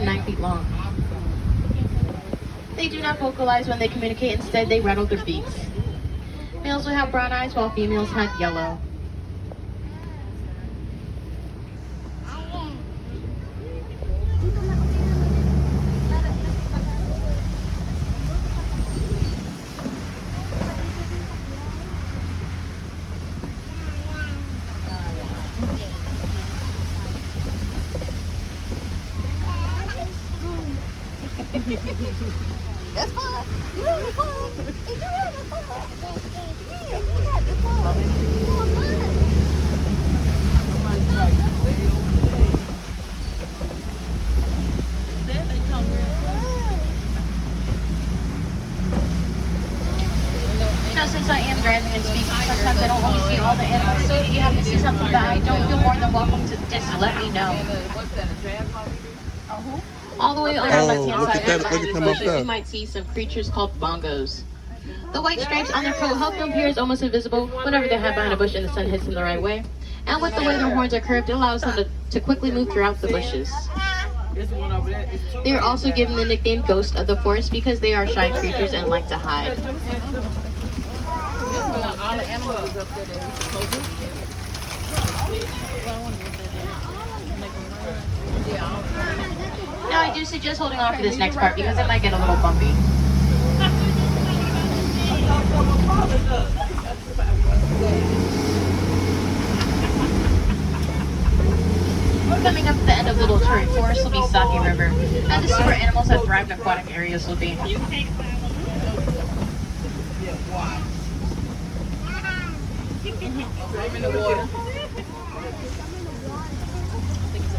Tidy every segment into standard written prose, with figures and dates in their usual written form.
around 9 feet long. They do not vocalize when they communicate, instead they rattle their beaks. Males will have brown eyes while females have yellow. That's fun. You having fun? Is you having fun? Yeah, you having fun. Now, since I am driving and speaking, sometimes I don't always see all the animals, so if you happen to see something that I don't, feel more than welcome to just let me know. All the way on our left-hand look side at that. of Look at the them up bushes, there. you might see some creatures called bongos. The white stripes on their coat help them appear as almost invisible whenever they hide behind a bush and the sun hits them the right way. And with the way their horns are curved, it allows them to quickly move throughout the bushes. They are also given the nickname Ghost of the Forest because they are shy creatures and like to hide. Now I do suggest holding on for this next part because it might get a little bumpy. Coming up at the end of Little Turret Forest will be Saki River. Now this is where animals that thrive in aquatic areas will be.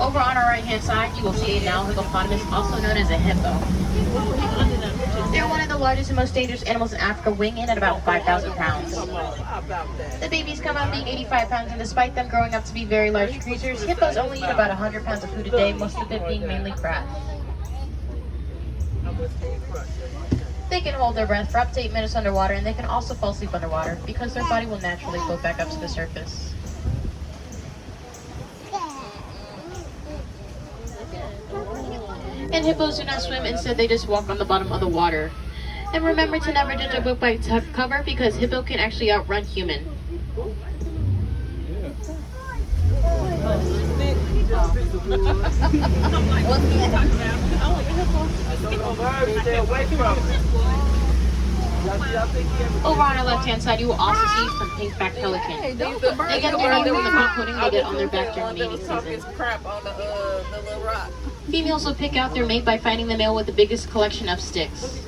Over on our right hand side, you will see a Nile hippopotamus, also known as a hippo. They're one of the largest and most dangerous animals in Africa, weighing in at about 5,000 pounds. The babies come out being 85 pounds, and despite them growing up to be very large creatures, hippos only eat about 100 pounds of food a day, most of it being mainly grass. They can hold their breath for up to 8 minutes underwater, and they can also fall asleep underwater because their body will naturally float back up to the surface. And hippos do not swim, instead they just walk on the bottom of the water. And remember to never judge a book by its cover because hippo can actually outrun human. Over on our left hand side, you will also see some pink-backed pelicans. They get their name from the pink coating they get on their back during mating season. Females will pick out their mate by finding the male with the biggest collection of sticks.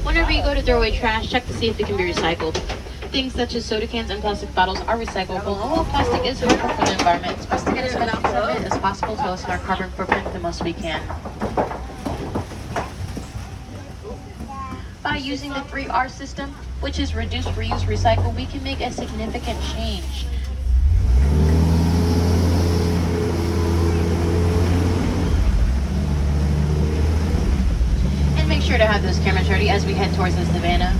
Whenever you go to throw away trash, check to see if it can be recycled. Things such as soda cans and plastic bottles are recyclable. Although plastic is harmful for the environment, it's best to get as much of it as possible to lessen our carbon footprint the most we can. By using the 3R system, which is reduce, reuse, recycle, we can make a significant change. And make sure to have those cameras ready as we head towards the savannah.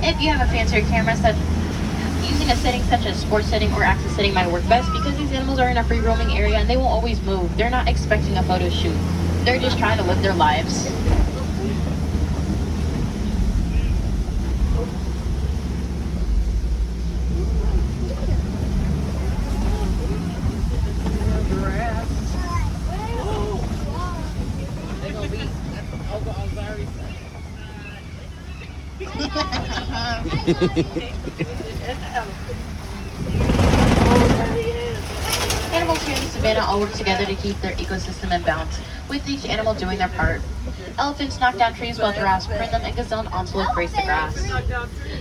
If you have a fancier camera, using a setting such as sports setting or access setting might work best because these animals are in a free roaming area and they won't always move. They're not expecting a photo shoot. They're just trying to live their lives. Animals here in the savannah all work together to keep their ecosystem in balance, with each animal doing their part. Elephants knock down trees while giraffes prune them, and gazelle and antelope graze the grass.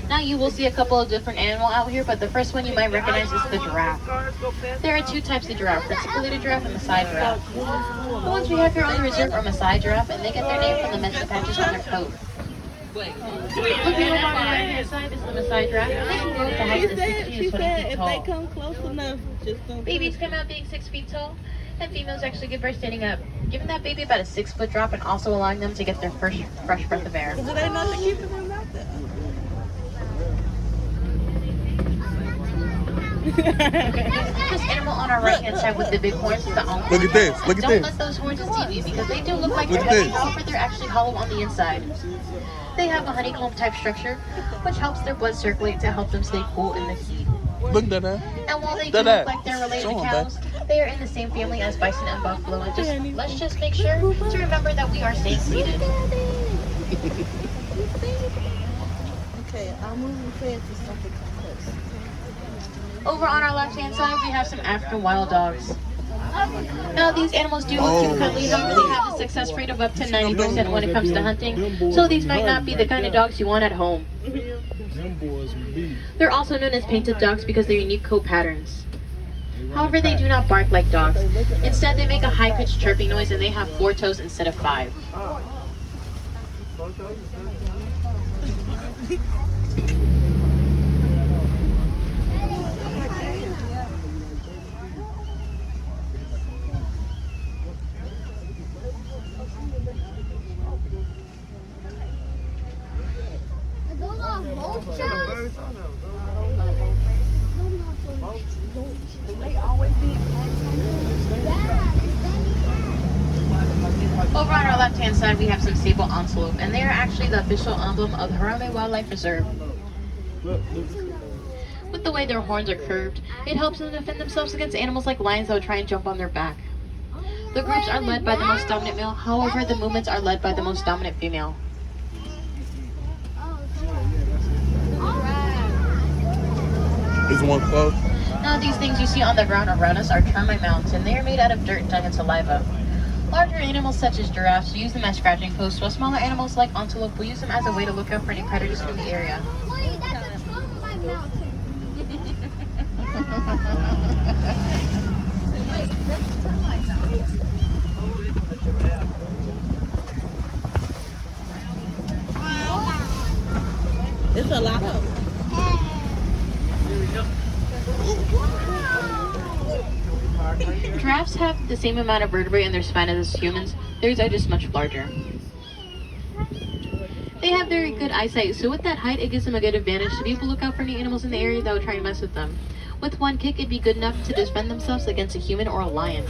Now you will see a couple of different animals out here, but the first one you might recognize is the giraffe. There are two types of giraffe, reticulated giraffe and Maasai giraffe. The ones we have here on the reserve are Maasai giraffe, and they get their name from the mention patches on their coat. Looking over on the right hand side is the Maasai giraffe. They can grow to heights of 60 She to 20 said feet if tall. they come close enough, just don't. Babies come out being 6 feet tall, and females actually give birth standing up, giving that baby about a 6-foot drop and also allowing them to get their first fresh breath of air. Because it ain't nothing keeping them out there. This animal on our right hand side with the big horns is the onk. Look at this. Look at Don't this. let those horns deceive you because they do look like Look they're at heavy, this. however they're actually hollow on the inside. They have a honeycomb type structure, which helps their blood circulate to help them stay cool in the heat. Look at that. And while they do Dada. look like they're related Show to 'em, cows, they are in the same family as bison and buffalo. And let's just make sure to remember that we are staying seated. Okay, I'm moving fast to something close. Over on our left hand side, we have some African wild dogs. Now these animals do look too cuddly, however they have a success rate of up to 90% when it comes to hunting, so these might not be the kind of dogs you want at home. They're also known as painted dogs because of their unique coat patterns. However, they do not bark like dogs. Instead, they make a high-pitched chirping noise and they have 4 toes instead of 5. Those are vultures. Over on our left-hand side, we have some sable antelope, and they are actually the official emblem of the Harambe Wildlife Reserve. With the way their horns are curved, it helps them defend themselves against animals like lions that would try and jump on their back. The groups are led by the most dominant male, however, the movements are led by the most dominant female. Is one close? Now, these things you see on the ground around us are termite mounds, and they are made out of dirt dug in saliva. Larger animals such as giraffes use them as scratching posts, while smaller animals like antelope will use them as a way to look out for any predators in the area. Wait, that's a termite mountain. It's a lot of. Giraffes have the same amount of vertebrae in their spine as humans. Theirs are just much larger. They have very good eyesight, so with that height, it gives them a good advantage to be able to look out for any animals in the area that would try and mess with them. With one kick, it'd be good enough to defend themselves against a human or a lion.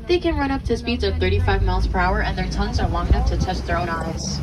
They can run up to speeds of 35 miles per hour, and their tongues are long enough to touch their own eyes.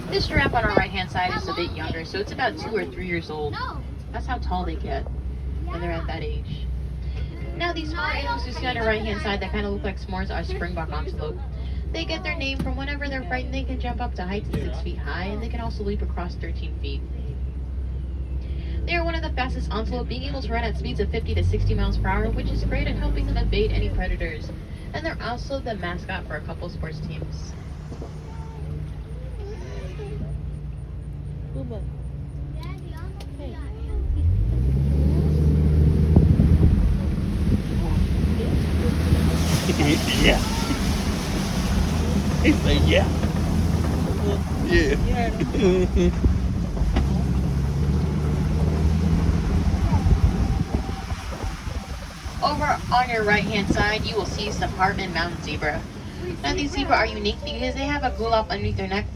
This giraffe on our right hand side is a bit younger, so it's about 2 or 3 years old. That's how tall they get when they're at that age. Now these smaller animals you see on your right hand side that kind of look like s'mores are springbok antelope. They get their name from whenever they're frightened they can jump up to heights of 6 feet high, and they can also leap across 13 feet. They are one of the fastest antelope, being able to run at speeds of 50 to 60 miles per hour, which is great at helping them evade any predators. And they're also the mascot for a couple sports teams. Yeah. He said yeah. Yeah. Over on your right hand side, you will see some Hartman Mountain Zebra. Now these zebra are unique because they have a gulop underneath their neck,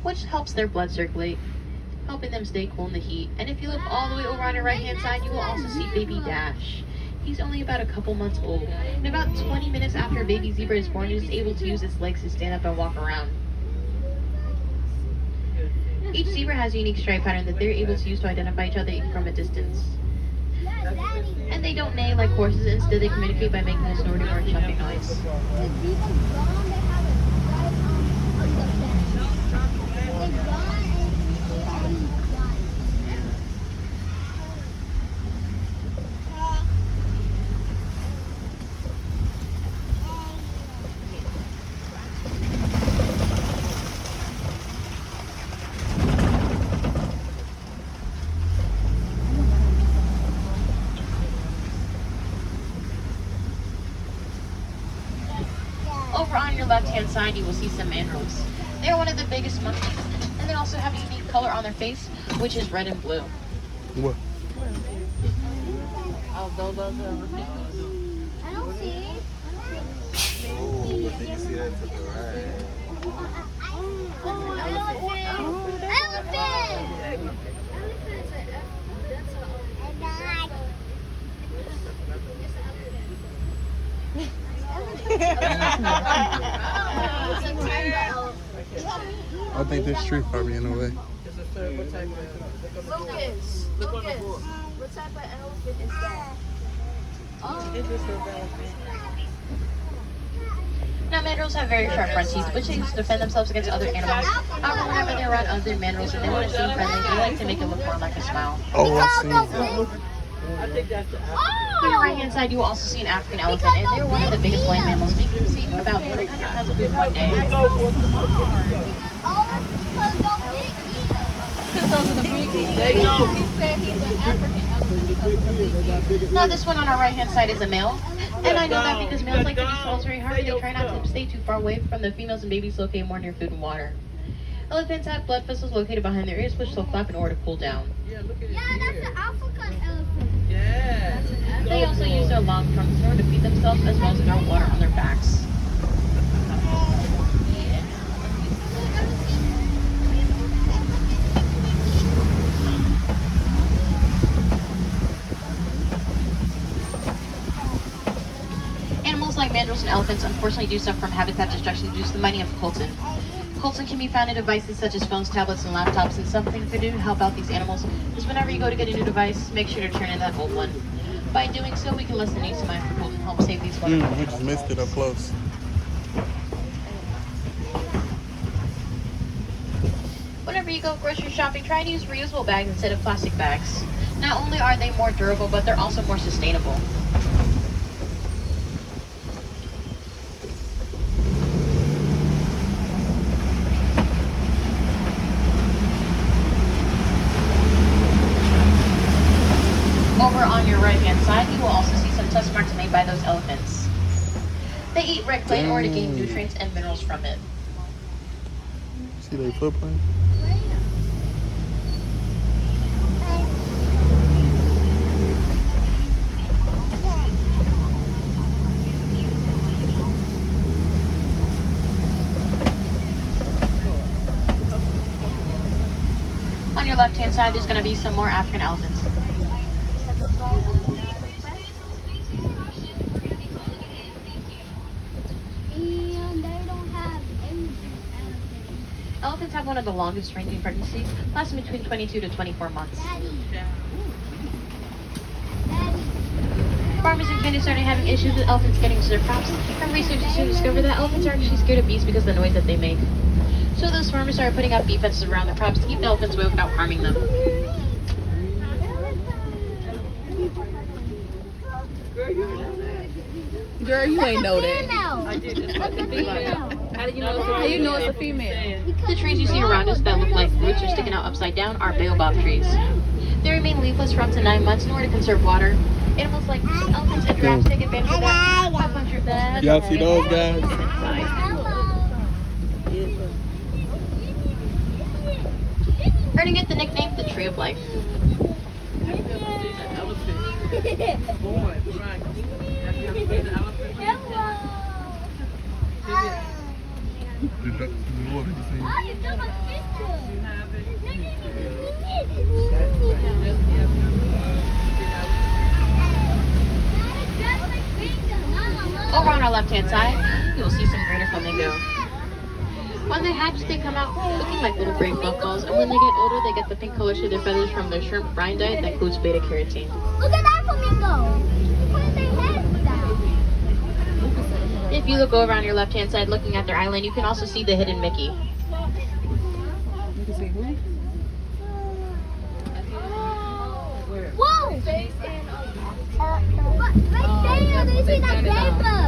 which helps their blood circulate, helping them stay cool in the heat. And if you look all the way over on your right hand side, you will also see Baby Dash. He's only about a couple months old, and about 20 minutes after a baby zebra is born, it is able to use its legs to stand up and walk around. Each zebra has a unique stripe pattern that they're able to use to identify each other even from a distance. And they don't neigh like horses, instead they communicate by making a snorting or a jumping noise. Over on your left-hand side, you will see some mandrills. They are one of the biggest monkeys, and they also have a unique color on their face, which is red and blue. What? Oh, those are the I don't see it. Oh, but then you see that to the right. Elephant! I think this tree probably in the way. It's a third. What type of? Lucas, what type of elephant is that? It's just a elephant. Now, mandrills have very sharp front teeth, which they use to defend themselves against other animals. However, whenever they're around other mandrills and they want to seem friendly, they like to make it look more like a smile. Oh, I see. I think that's the On your right-hand side, you will also see an African elephant, and they're one of the biggest land mammals, making them see about 100 pounds of food one day. Now, this one on our right-hand side is a male, and I know that because males like to be solitary hearted, they try not to stay too far away from the females, and babies locate more near food and water. Elephants have blood vessels located behind their ears, which they'll flap in order to cool down. Yeah, look at it. Yeah, that's an African elephant. Yeah. They also use their long trunks in order to feed themselves, as well as throw water on their backs. Animals like mandrills and elephants unfortunately do suffer from habitat destruction due to the mining of coltan. Coltan can be found in devices such as phones, tablets, and laptops, and something to do to help out these animals is whenever you go to get a new device, make sure to turn in that old one. By doing so, we can lessen the use of mine for coltan and help save these wonderful We just animals. missed it up close. Whenever you go grocery shopping, try to use reusable bags instead of plastic bags. Not only are they more durable, but they're also more sustainable. Over on your right-hand side, you will also see some tusk marks made by those elephants. They eat red clay in order to gain nutrients and minerals from it. See their footprint? On your left-hand side, there's going to be some more African elephants. And they don't have anything. Elephants have one of the longest ranging pregnancies, lasting between 22 to 24 months. Daddy. Farmers in Canada started having issues with elephants getting to their crops, and researchers soon discovered that elephants are actually scared of bees because of the noise that they make. So those farmers started putting up bee fences around their crops to keep the elephants away without harming them. Girl, you ain't know that. Female. I did this. Look at female. How you know it's a female? The trees you see around us that look like roots or sticking out upside down are baobab trees. They remain leafless for up to 9 months in order to conserve water. Animals like elephants and giraffes take advantage of that. 500 beds. Y'all see those guys? Earning it the nickname the Tree of Life. Boy, right. Have you ever seen the elephant? Over on our left-hand side, you will see some greater flamingo. When they hatch, they come out looking like little gray puffballs, and when they get older, they get the pink color to their feathers from their shrimp brine diet that includes beta-carotene. Look at that flamingo. Put their heads down. If you look over on your left-hand side looking at their island, you can also see the hidden Mickey. You can see who? Whoa! Right there, they see that paper.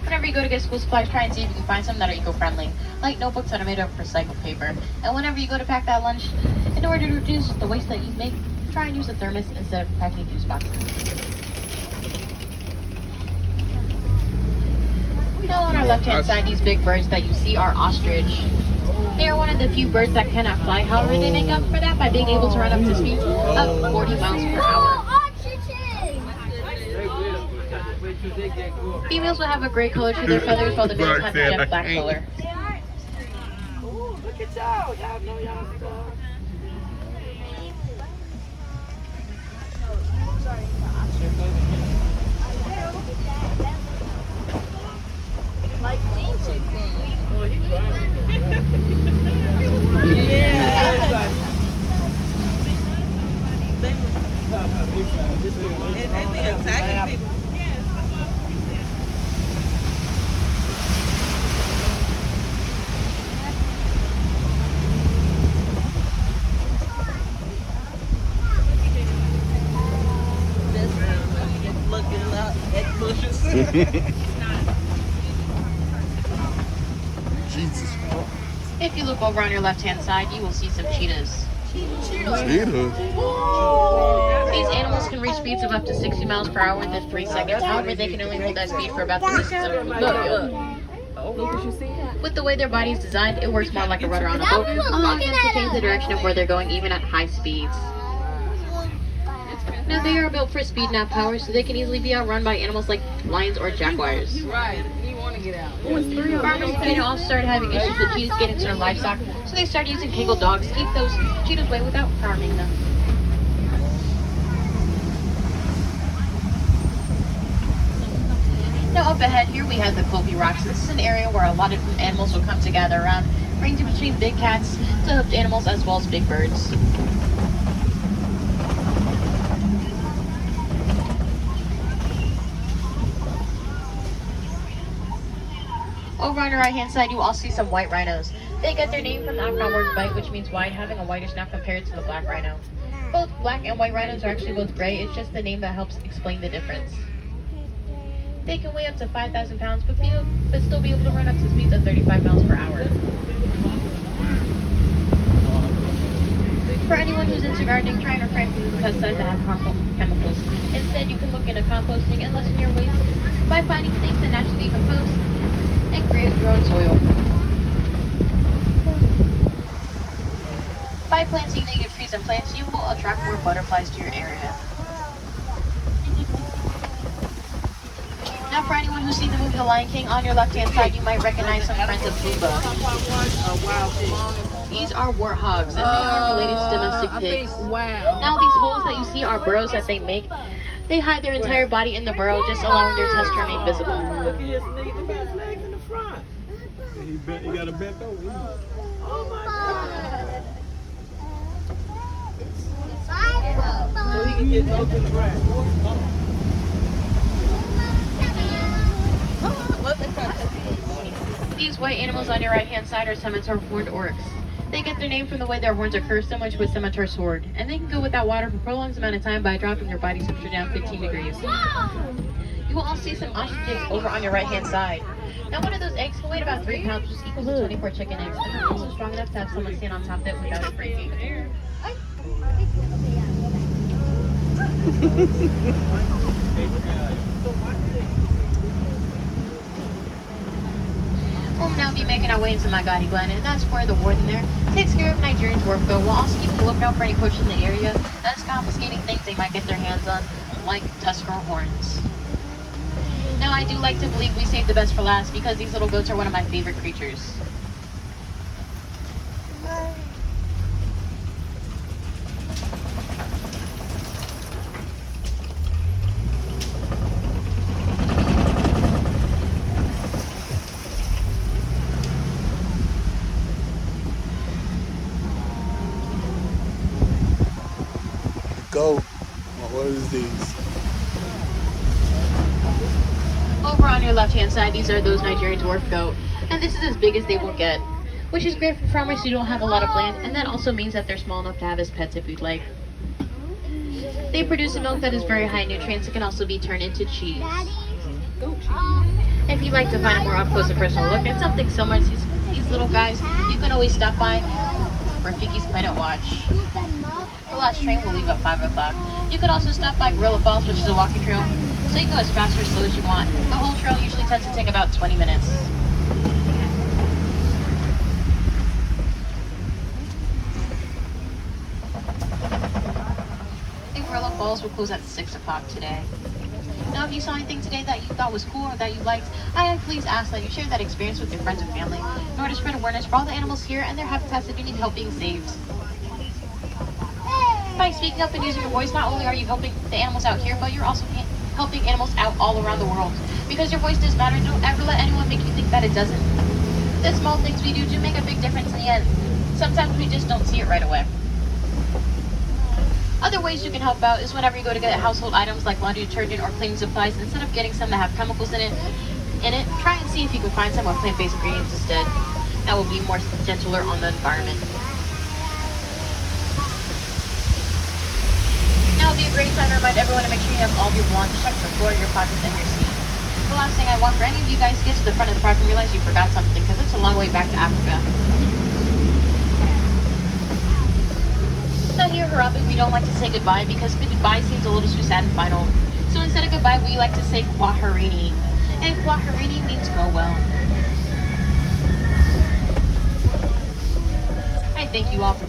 Whenever you go to get school supplies, try and see if you can find some that are eco-friendly, like notebooks that are made of recycled paper. And whenever you go to pack that lunch, in order to reduce the waste that you make, try and use a thermos instead of packing juice boxes. Now on our left-hand side, these big birds that you see are ostrich. They are one of the few birds that cannot fly. However, they make up for that by being able to run up to speeds of 40 miles per hour. Females will have a gray color to their feathers, while the males have a jet black color. Ooh, look at y'all. Y'all know y'all stuff. Like clean chicken. Oh, you trying? Yeah. And they attacking people. Looking up at bushes. Jesus. If you look over on your left-hand side, you will see some cheetahs. Cheetahs. These animals can reach speeds of up to 60 miles per hour within 3 seconds. However, they can only hold that speed for about the distance of a football. With the way their body is designed, it works more like a rudder on a boat, allowing them to change the direction of where they're going even at high speeds. Now, they are built for speed, not power, so they can easily be outrun by animals like lions or jaguars. Right. You want to get out. Farmers in Kenya also started having issues with cheetahs getting to their livestock, so they started using Kangol dogs to keep those cheetahs away without harming them. Now up ahead here we have the Kobe Rocks. This is an area where a lot of animals will come together around, ranging between big cats to hoofed animals as well as big birds. Over on the right-hand side, you will also see some white rhinos. They get their name from the African word bite, which means white, having a whitish snout compared to the black rhino. Both black and white rhinos are actually both gray. It's just the name that helps explain the difference. They can weigh up to 5,000 pounds, but still be able to run up to speeds of 35 miles per hour. For anyone who's into gardening, try and refrain from pesticides that have harmful chemicals. Instead, you can look into composting and lessen your waste by finding things that naturally decompose and create your own soil. By planting native trees and plants, you will attract more butterflies to your area. Now, for anyone who's seen the movie The Lion King, on your left-hand side, you might recognize some friends of Pumbaa. These are warthogs, and they are related to domestic pigs. Wow. Now, these holes that you see are burrows that they make. They hide their entire body in the burrow, just allowing their tusks to remain visible. Look at his legs in the front. He got a bent over. Oh my God. So he can get low to the ground. These white animals on your right-hand side are scimitar horned oryx. They get their name from the way their horns are curved, similar to a scimitar sword, and they can go without water for a prolonged amount of time by dropping their body temperature down 15 degrees. You will also see some ostriches over on your right-hand side. Now, one of those eggs can weigh about 3 pounds, which equals to 24 chicken eggs, and they're also strong enough to have someone stand on top of it without it breaking. We'll now be making our way into Magadi Glen, and that's where the warden there takes care of Nigerians' work, though we'll also keep a lookout for any poachers in the area that's confiscating things they might get their hands on, like tusker horns. Now, I do like to believe we saved the best for last because these little goats are one of my favorite creatures. Go. What is these? Over on your left hand side, these are those Nigerian dwarf goat, and this is as big as they will get, which is great for farmers who don't have a lot of land, and that also means that they're small enough to have as pets if you'd like. They produce a milk that is very high in nutrients. It can also be turned into cheese. If you'd like to find a more up close and personal look at something similar to these little guys, you can always stop by Rafiki's Planet Watch. The last train will leave at 5 o'clock. You could also stop by Gorilla Falls, which is a walking trail, so you can go as fast or slow as you want. The whole trail usually tends to take about 20 minutes. And Gorilla Falls will close at 6 o'clock today. Now, if you saw anything today that you thought was cool or that you liked, I please ask that you share that experience with your friends and family in order to spread awareness for all the animals here and their habitats that need help being saved. By speaking up and using your voice, not only are you helping the animals out here, but you're also helping animals out all around the world. Because your voice does matter, don't ever let anyone make you think that it doesn't. The small things we do make a big difference in the end. Sometimes we just don't see it right away. Other ways you can help out is whenever you go to get household items like laundry detergent or cleaning supplies, instead of getting some that have chemicals in it, try and see if you can find some with plant-based ingredients instead. That will be more gentler on the environment. Now would be a great time to remind everyone to make sure you have all of your belongings checked, the floor, your pockets, and your seat. The last thing I want for any of you guys to get to the front of the park and realize you forgot something, because it's a long way back to Africa. So here at Harambee, we don't like to say goodbye because goodbye seems a little too sad and final. So instead of goodbye, we like to say Kwaherini. And Kwaherini means go well. I thank you all for